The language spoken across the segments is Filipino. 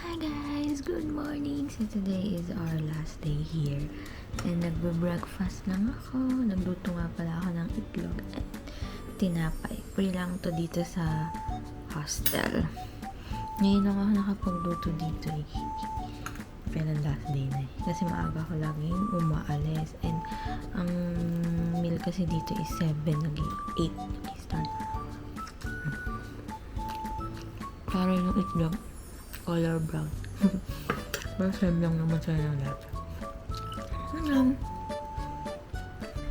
Hi guys! Good morning! So today is our last day here. And nagbe-breakfast lang ako. Nagluto nga pala ako ng itlog at tinapay. Free lang to dito sa hostel. Ngayon ako nakapagluto dito eh. Pero last day na eh. Kasi maaga ko laging umaalis. And ang meal kasi dito is 7, naging 8 nag-start. Parang yung itlog color brown. Pero same lang naman sa'yo ng lahat.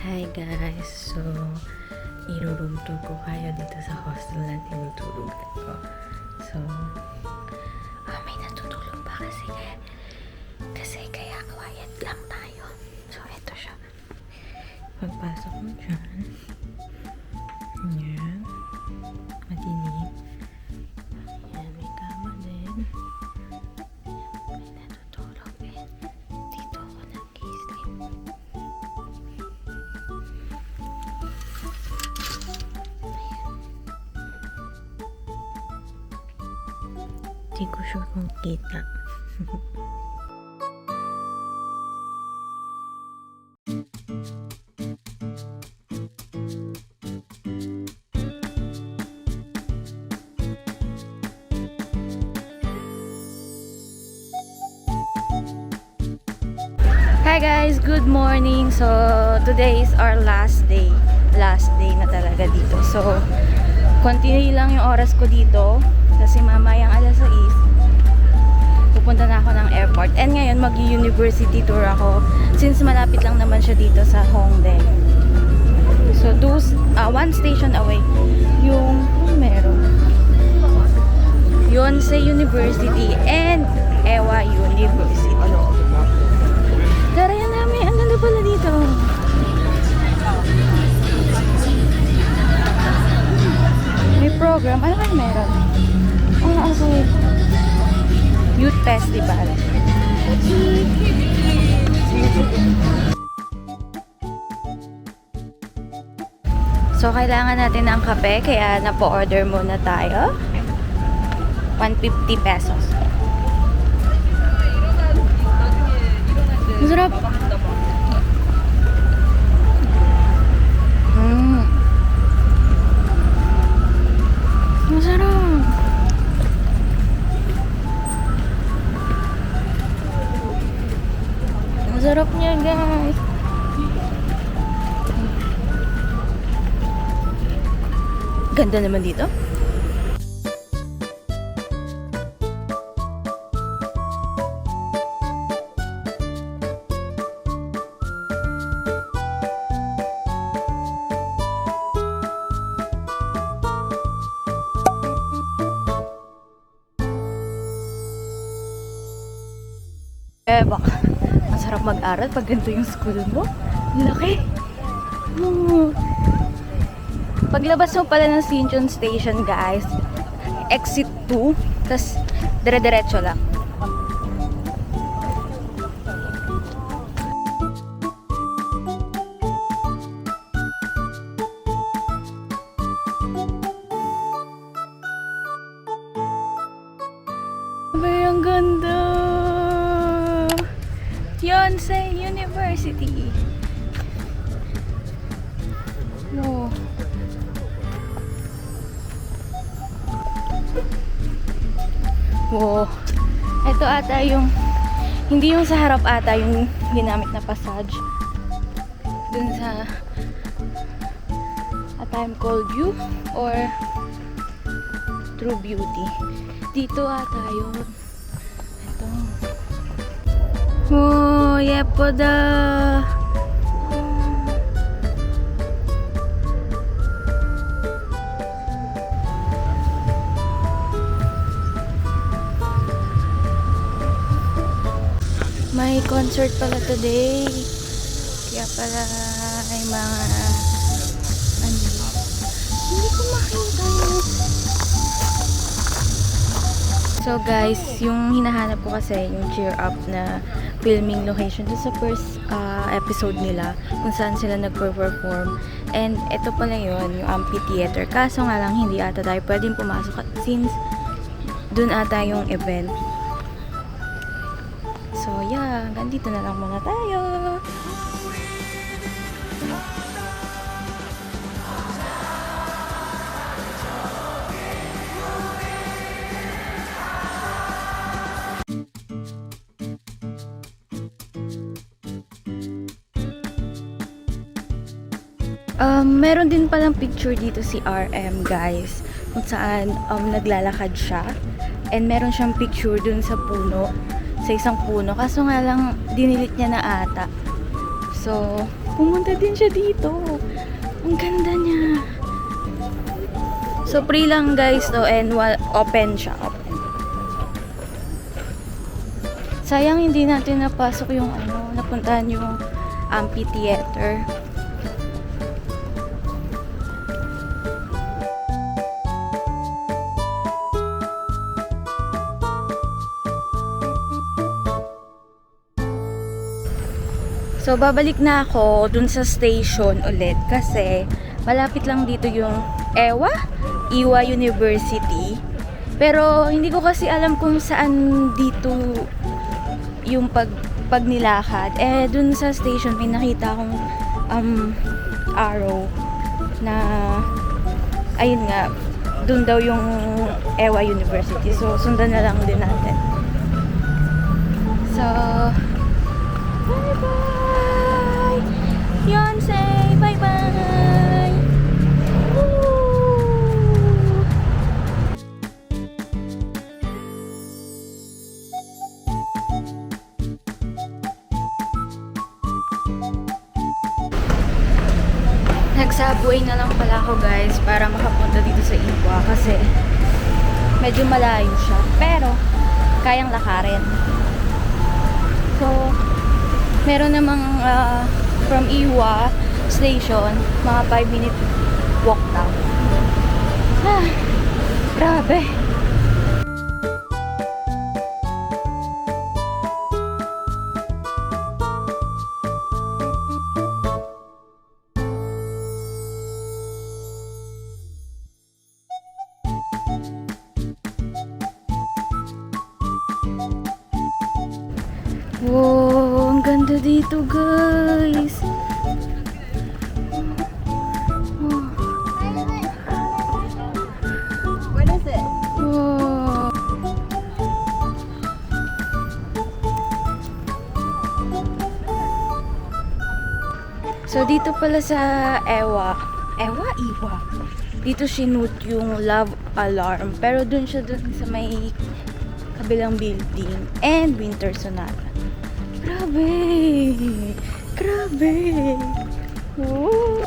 Hi guys! So, i-room tour ko kayo dito sa hostel na tinutulugan ko. So, may natutulog pa kasi kaya quiet lang tayo. So, eto siya. Pagpasok mo dyan. Yan. Madilim. Yan, may kama din. May natutulog din. Dito ako nag-sleep. Ayan. Di ko sure kung kita. Hi guys! Good morning! So, today is our last day. Last day na talaga dito. So, continue lang yung oras ko dito. Kasi mamayang alas 6, pupunta na ako ng airport. And ngayon, mag-university tour ako. Since malapit lang naman siya dito sa Hongdae. So, one station away. Yung, meron. Yonsei University and Ewa University. Tara yan namin. Ang ganda pala dito. May program. Ano kayo meron? Okay. Youth Festival. So, kailangan natin ng kape. Kaya napo-order muna tayo. 150 pesos. Masarap. Masarap. Masarap niya, guys. Ganda naman dito. Baka masarap mag-aral pag ganito yung school mo. Laki. Paglabas mo pala ng Sinchon Station, guys, exit 2, tas dire-diretso lang. Ang ganda! Yonsei University. No. Wow. Ito ata yung hindi yung sa harap ata yung ginamit na passage. Dun sa A Time Called You or True Beauty. Dito ata yun. Ito. Oh, yepoda. May concert pala today. Kaya pala ay mga hindi ko makita yun. So guys, yung hinahanap ko kasi yung cheer up na filming location dun sa first episode nila kung saan sila nagper-perform. And ito pala yun, yung amphitheater. Kaso nga lang hindi ata tayo pwedeng pumasok since dun ata yung event. So, yeah, hanggang dito na lang muna tayo. Meron din palang picture dito si RM, guys, kung saan naglalakad siya. And meron siyang picture dun sa puno, sa isang puno. Kaso nga lang, dinilit niya na ata. So, pumunta din siya dito. Ang ganda niya. So, free lang, guys, to, and open siya. Open. Sayang hindi natin napasok yung napuntahan yung amphitheater. So, babalik na ako dun sa station ulit kasi malapit lang dito yung Iwa University. Pero, hindi ko kasi alam kung saan dito yung pagnilakad. Dun sa station may nakita akong arrow na ayun nga, dun daw yung Iwa University. So, sundan na lang din natin. So, bye-bye! Beyonce, bye-bye! Woo! Nag-subway na lang pala ako, guys, para makapunta dito sa Iwa kasi medyo malayo siya, pero kayang lakarin. So, meron namang from Iwa station, mga 5-minute walk down. Grabe. Wow, ang ganda dito, guys. What is it? Wow. So, dito pala sa Iwa. Dito sinut yung love alarm. Pero dun siya sa may kabilang building and winter sonata. Grabe! Grabe! Woo!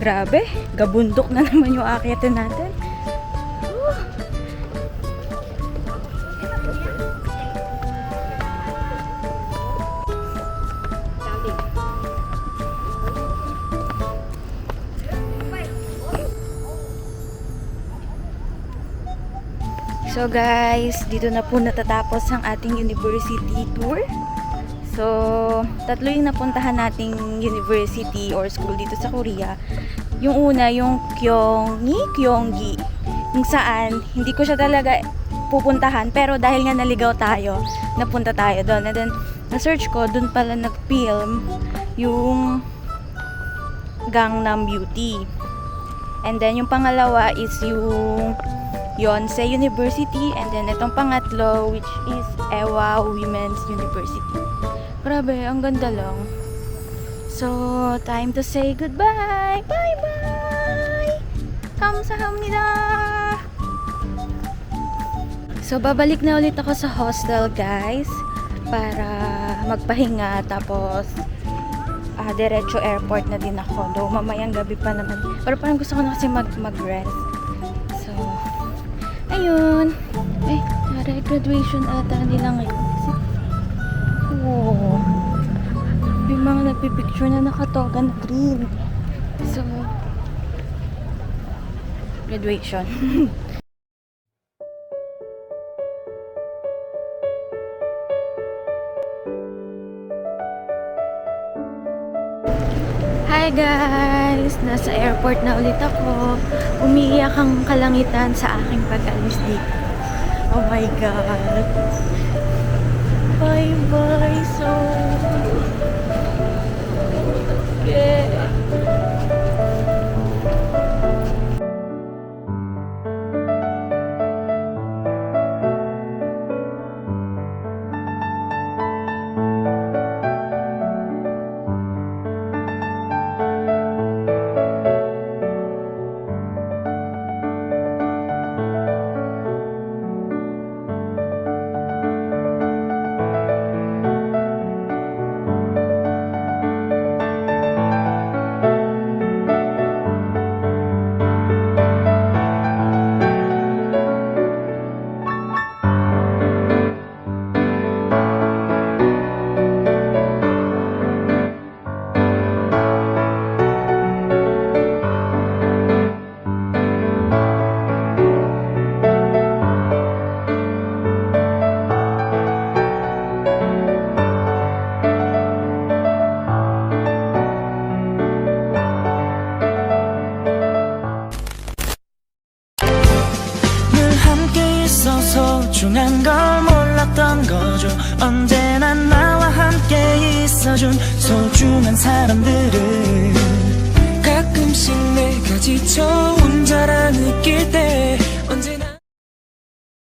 Grabe! Gabundok na naman yung aakyatan natin. So guys, dito na po natatapos ang ating university tour. So, tatlo yung napuntahan nating university or school dito sa Korea. Yung una, yung Kyonggi. Yung saan, hindi ko siya talaga pupuntahan. Pero dahil nga naligaw tayo, napunta tayo doon. And then, na-search ko, doon pala nag-film yung Gangnam Beauty. And then, yung pangalawa is yung Yonsei University. And then, itong pangatlo, which is Ewha Women's University. Grabe, ang ganda lang. So, time to say goodbye. Bye-bye! 감사합니다! So, babalik na ulit ako sa hostel, guys. Para magpahinga. Tapos, diretso airport na din ako. Though, mamayang gabi pa naman. Pero parang gusto ko na kasi mag-rest. So, ayun. Ay, graduation ata nila ngayon. Kasi, wow. Yung mga nagpipicture na nakatoga na green. So, graduation. Hi guys! Nasa airport na ulit ako. Umiiyak ang kalangitan sa aking pag-alis dito. Oh my God! Bye-bye! So... Okay. 소중한 걸 몰랐던 거죠. 언제나 나와 함께 있어준 소중한 사람들을 가끔씩 내가 지쳐 혼자라 느낄 때